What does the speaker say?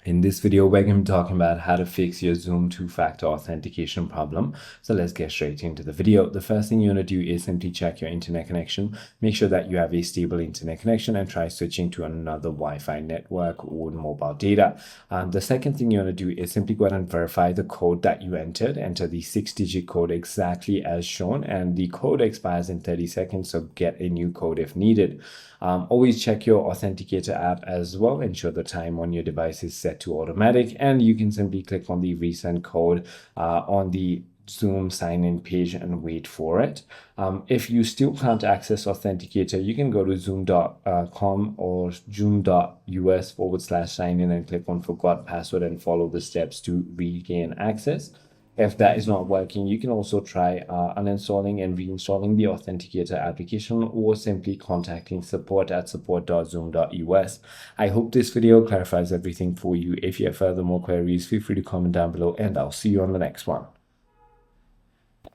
In this video, we're going to be talking about how to fix your Zoom two-factor authentication problem. So let's get straight into the video. The first thing you want to do is simply check your internet connection. Make sure that you have a stable internet connection and try switching to another Wi-Fi network or mobile data. The second thing you want to do is simply go ahead and verify the code that you entered. Enter the 6-digit code exactly as shown, and the code expires in 30 seconds, so get a new code if needed. Always check your Authenticator app as well. Ensure the time on your device is set to automatic, and you can simply click on the resend code on the Zoom sign-in page and wait for it. If you still can't access Authenticator, you can go to zoom.com or zoom.us/sign-in and click on forgot password and follow the steps to regain access. If that is not working, you can also try uninstalling and reinstalling the Authenticator application, or simply contacting support@support.zoom.us. I hope this video clarifies everything for you. If you have further more queries, feel free to comment down below, and I'll see you on the next one.